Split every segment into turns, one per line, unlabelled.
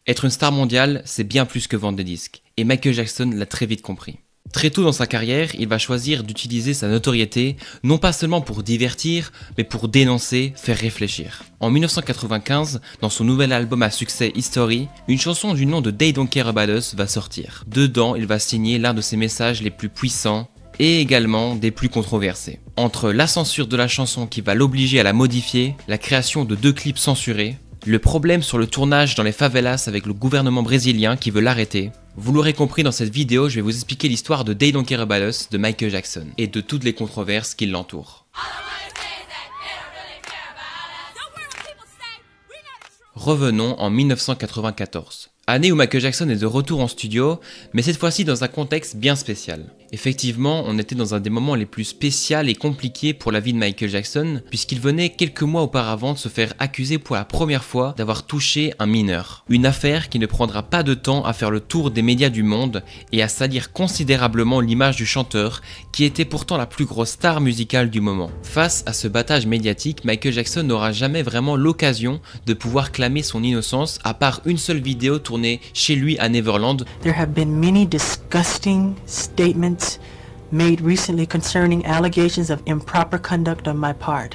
Être une star mondiale, c'est bien plus que vendre des disques, et Michael Jackson l'a très vite compris. Très tôt dans sa carrière, il va choisir d'utiliser sa notoriété, non pas seulement pour divertir, mais pour dénoncer, faire réfléchir. En 1995, dans son nouvel album à succès History, une chanson du nom de They Don't Care About Us va sortir. Dedans, il va signer l'un de ses messages les plus puissants, et également des plus controversés. Entre la censure de la chanson qui va l'obliger à la modifier, la création de 2 clips censurés, le problème sur le tournage dans les favelas avec le gouvernement brésilien qui veut l'arrêter. Vous l'aurez compris, dans cette vidéo, je vais vous expliquer l'histoire de They Don't Care About Us de Michael Jackson et de toutes les controverses qui l'entourent. Revenons en 1994. Année où Michael Jackson est de retour en studio, mais cette fois-ci dans un contexte bien spécial. Effectivement, on était dans un des moments les plus spéciaux et compliqués pour la vie de Michael Jackson, puisqu'il venait quelques mois auparavant de se faire accuser pour la première fois d'avoir touché un mineur. Une affaire qui ne prendra pas de temps à faire le tour des médias du monde et à salir considérablement l'image du chanteur, qui était pourtant la plus grosse star musicale du moment. Face à ce battage médiatique, Michael Jackson n'aura jamais vraiment l'occasion de pouvoir clamer son innocence, à part une seule vidéo tournée chez lui à Neverland.
There have been many disgusting statements made recently concerning allegations of improper conduct on my part.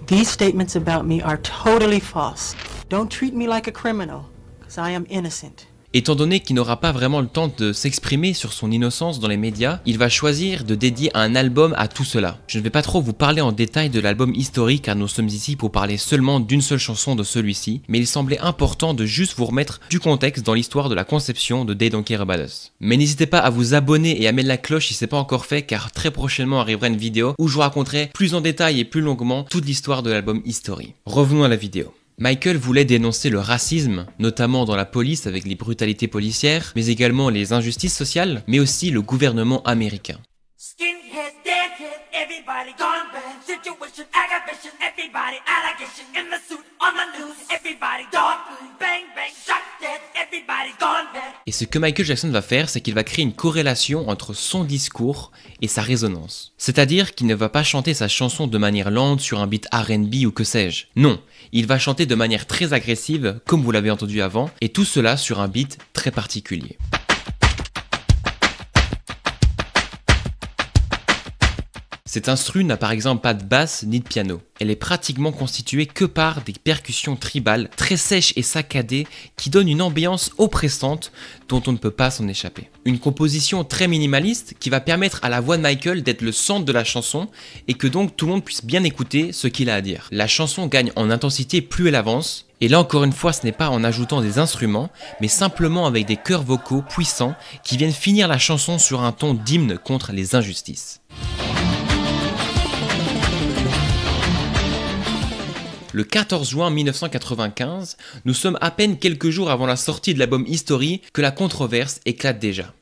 These statements about me are totally false. Don't treat me like a criminal, because I am innocent.
Étant donné qu'il n'aura pas vraiment le temps de s'exprimer sur son innocence dans les médias, il va choisir de dédier un album à tout cela. Je ne vais pas trop vous parler en détail de l'album historique car nous sommes ici pour parler seulement d'une seule chanson de celui-ci, mais il semblait important de juste vous remettre du contexte dans l'histoire de la conception de They Don't Care About Us. Mais n'hésitez pas à vous abonner et à mettre la cloche si ce n'est pas encore fait car très prochainement arrivera une vidéo où je vous raconterai plus en détail et plus longuement toute l'histoire de l'album History. Revenons à la vidéo. Michael voulait dénoncer le racisme, notamment dans la police avec les brutalités policières, mais également les injustices sociales, mais aussi le gouvernement américain. Et ce que Michael Jackson va faire, c'est qu'il va créer une corrélation entre son discours et sa résonance. C'est-à-dire qu'il ne va pas chanter sa chanson de manière lente sur un beat R&B ou que sais-je. Non, il va chanter de manière très agressive, comme vous l'avez entendu avant, et tout cela sur un beat très particulier. Cet instru n'a par exemple pas de basse ni de piano. Elle est pratiquement constituée que par des percussions tribales très sèches et saccadées qui donnent une ambiance oppressante dont on ne peut pas s'en échapper. Une composition très minimaliste qui va permettre à la voix de Michael d'être le centre de la chanson et que donc tout le monde puisse bien écouter ce qu'il a à dire. La chanson gagne en intensité plus elle avance. Et là encore une fois, ce n'est pas en ajoutant des instruments, mais simplement avec des chœurs vocaux puissants qui viennent finir la chanson sur un ton d'hymne contre les injustices. Le 14 juin 1995, nous sommes à peine quelques jours avant la sortie de l'album History que la controverse éclate déjà.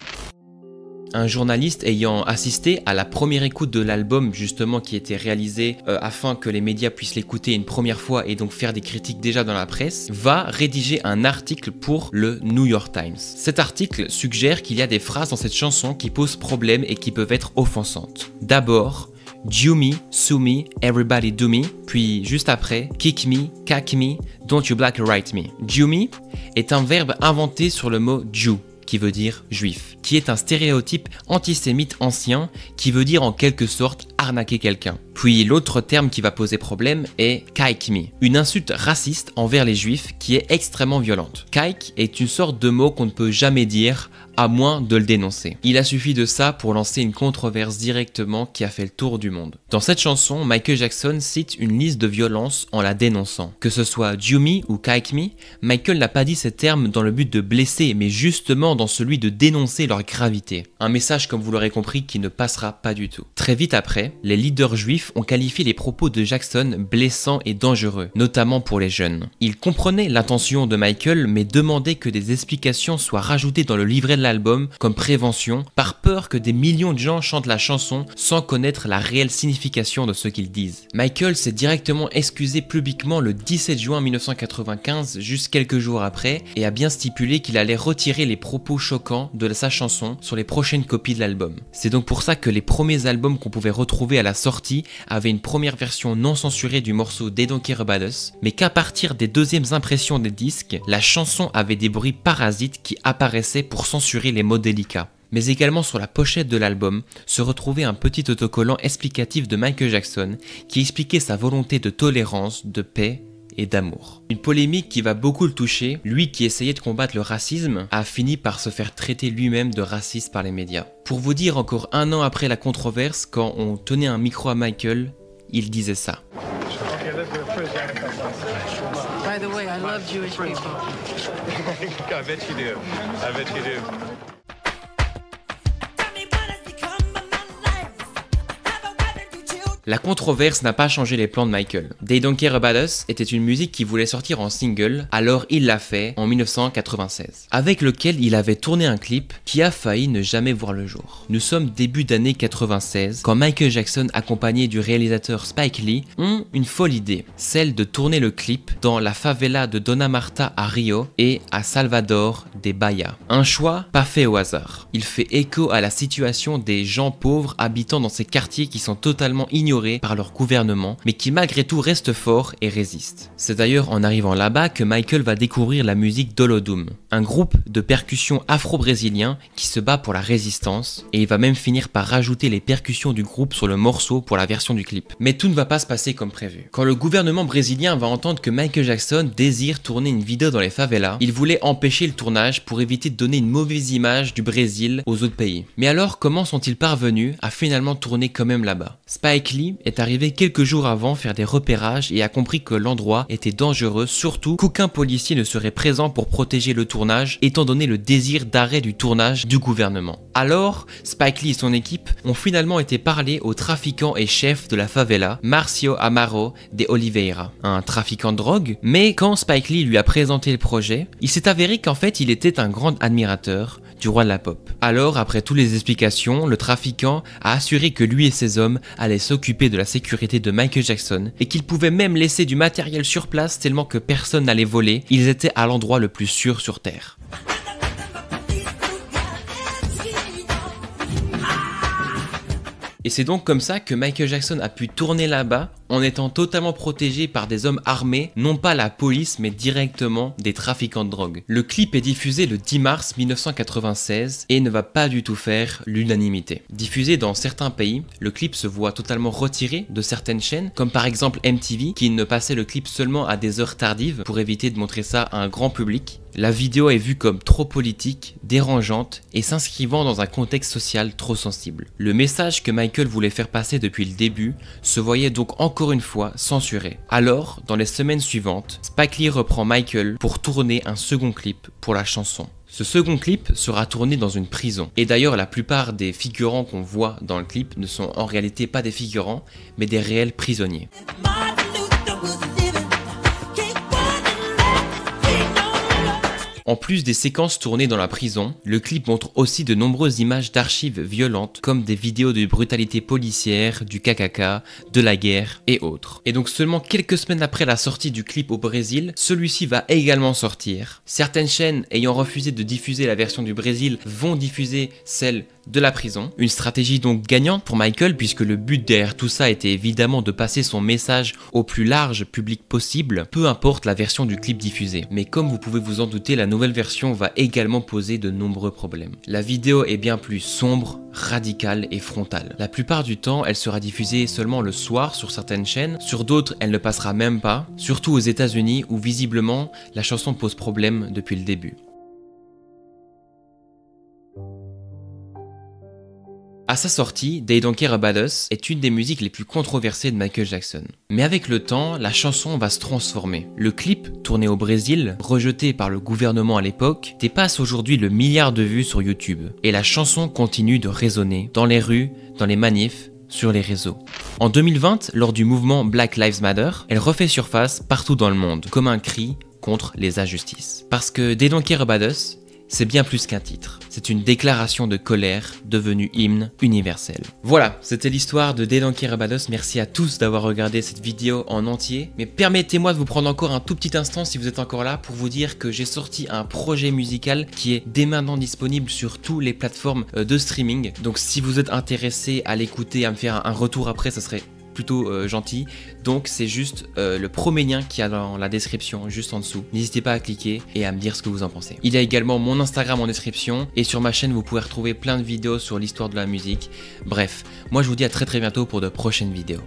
Un journaliste ayant assisté à la première écoute de l'album justement qui était réalisé afin que les médias puissent l'écouter une première fois et donc faire des critiques déjà dans la presse, va rédiger un article pour le New York Times. Cet article suggère qu'il y a des phrases dans cette chanson qui posent problème et qui peuvent être offensantes. D'abord, "Do me, sue me, everybody do me", puis juste après, "kick me, cack me, don't you black right me". "Do me" est un verbe inventé sur le mot Jew, qui veut dire juif, qui est un stéréotype antisémite ancien qui veut dire en quelque sorte arnaquer quelqu'un. Puis l'autre terme qui va poser problème est kike me, une insulte raciste envers les juifs qui est extrêmement violente. Kike est une sorte de mot qu'on ne peut jamais dire à moins de le dénoncer. Il a suffi de ça pour lancer une controverse directement qui a fait le tour du monde. Dans cette chanson, Michael Jackson cite une liste de violences en la dénonçant. Que ce soit "do me" ou "kike me", Michael n'a pas dit ces termes dans le but de blesser, mais justement dans celui de dénoncer leur gravité. Un message, comme vous l'aurez compris, qui ne passera pas du tout. Très vite après, les leaders juifs ont qualifié les propos de Jackson blessants et dangereux, notamment pour les jeunes. Ils comprenaient l'intention de Michael, mais demandaient que des explications soient rajoutées dans le livret de de l'album comme prévention, par peur que des millions de gens chantent la chanson sans connaître la réelle signification de ce qu'ils disent. Michael s'est directement excusé publiquement le 17 juin 1995, juste quelques jours après, et a bien stipulé qu'il allait retirer les propos choquants de sa chanson sur les prochaines copies de l'album. C'est donc pour ça que les premiers albums qu'on pouvait retrouver à la sortie avaient une première version non censurée du morceau They Don't Care About Us, mais qu'à partir des deuxièmes impressions des disques, la chanson avait des bruits parasites qui apparaissaient pour censurer les mots délicats. Mais également sur la pochette de l'album se retrouvait un petit autocollant explicatif de Michael Jackson qui expliquait sa volonté de tolérance, de paix et d'amour. Une polémique qui va beaucoup le toucher, lui qui essayait de combattre le racisme a fini par se faire traiter lui-même de raciste par les médias. Pour vous dire, encore un an après la controverse, quand on tenait un micro à Michael, il disait ça.
By the way, I love Jewish people.
I bet you do. I bet you do.
La controverse n'a pas changé les plans de Michael. They Don't Care About Us était une musique qui voulait sortir en single, alors il l'a fait en 1996, avec lequel il avait tourné un clip qui a failli ne jamais voir le jour. Nous sommes début d'année 96, quand Michael Jackson accompagné du réalisateur Spike Lee ont une folle idée, celle de tourner le clip dans la favela de Dona Marta à Rio et à Salvador de Bahia. Un choix pas fait au hasard. Il fait écho à la situation des gens pauvres habitant dans ces quartiers qui sont totalement ignorés par leur gouvernement, mais qui malgré tout restent forts et résistent. C'est d'ailleurs en arrivant là-bas que Michael va découvrir la musique d'Olodum, un groupe de percussion afro-brésilien qui se bat pour la résistance, et il va même finir par rajouter les percussions du groupe sur le morceau pour la version du clip. Mais tout ne va pas se passer comme prévu. Quand le gouvernement brésilien va entendre que Michael Jackson désire tourner une vidéo dans les favelas, il voulait empêcher le tournage pour éviter de donner une mauvaise image du Brésil aux autres pays. Mais alors, comment sont-ils parvenus à finalement tourner quand même là-bas? Spike Lee est arrivé quelques jours avant faire des repérages et a compris que l'endroit était dangereux, surtout qu'aucun policier ne serait présent pour protéger le tournage, étant donné le désir d'arrêt du tournage du gouvernement. Alors, Spike Lee et son équipe ont finalement été parler au trafiquant et chef de la favela, Marcio Amaro de Oliveira, un trafiquant de drogue, mais quand Spike Lee lui a présenté le projet, il s'est avéré qu'en fait il était un grand admirateur du roi de la pop. Alors, après toutes les explications, le trafiquant a assuré que lui et ses hommes allaient s'occuper de la sécurité de Michael Jackson et qu'ils pouvaient même laisser du matériel sur place tellement que personne n'allait voler, ils étaient à l'endroit le plus sûr sur Terre. Et c'est donc comme ça que Michael Jackson a pu tourner là-bas en étant totalement protégé par des hommes armés, non pas la police mais directement des trafiquants de drogue. Le clip est diffusé le 10 mars 1996 et ne va pas du tout faire l'unanimité. Diffusé dans certains pays, le clip se voit totalement retiré de certaines chaînes, comme par exemple MTV qui ne passait le clip seulement à des heures tardives pour éviter de montrer ça à un grand public. La vidéo est vue comme trop politique, dérangeante et s'inscrivant dans un contexte social trop sensible. Le message que Michael voulait faire passer depuis le début se voyait donc encore une fois censuré. Alors, dans les semaines suivantes, Spike Lee reprend Michael pour tourner un second clip pour la chanson. Ce second clip sera tourné dans une prison. Et d'ailleurs, la plupart des figurants qu'on voit dans le clip ne sont en réalité pas des figurants, mais des réels prisonniers. En plus des séquences tournées dans la prison, le clip montre aussi de nombreuses images d'archives violentes comme des vidéos de brutalité policière, du KKK, de la guerre et autres. Et donc seulement quelques semaines après la sortie du clip au Brésil, celui-ci va également sortir. Certaines chaînes ayant refusé de diffuser la version du Brésil vont diffuser celle de la prison. Une stratégie donc gagnante pour Michael puisque le but derrière tout ça était évidemment de passer son message au plus large public possible, peu importe la version du clip diffusée. Mais comme vous pouvez vous en douter, la nouvelle version va également poser de nombreux problèmes. La vidéo est bien plus sombre, radicale et frontale. La plupart du temps, elle sera diffusée seulement le soir sur certaines chaînes, sur d'autres elle ne passera même pas, surtout aux États-Unis où visiblement la chanson pose problème depuis le début. À sa sortie, They Don't Care About Us est une des musiques les plus controversées de Michael Jackson. Mais avec le temps, la chanson va se transformer. Le clip, tourné au Brésil, rejeté par le gouvernement à l'époque, dépasse aujourd'hui le milliard de vues sur YouTube. Et la chanson continue de résonner dans les rues, dans les manifs, sur les réseaux. En 2020, lors du mouvement Black Lives Matter, elle refait surface partout dans le monde, comme un cri contre les injustices. Parce que They Don't Care About Us, c'est bien plus qu'un titre. C'est une déclaration de colère devenue hymne universel. Voilà, c'était l'histoire de Dead Donkey Barbados. Merci à tous d'avoir regardé cette vidéo en entier. Mais permettez-moi de vous prendre encore un tout petit instant si vous êtes encore là pour vous dire que j'ai sorti un projet musical qui est dès maintenant disponible sur toutes les plateformes de streaming. Donc si vous êtes intéressé à l'écouter, à me faire un retour après, ça serait plutôt gentil. Donc c'est juste le premier lien qu'il y a dans la description juste en dessous. N'hésitez pas à cliquer et à me dire ce que vous en pensez. Il y a également mon Instagram en description et sur ma chaîne vous pouvez retrouver plein de vidéos sur l'histoire de la musique. Bref, moi je vous dis à très bientôt pour de prochaines vidéos.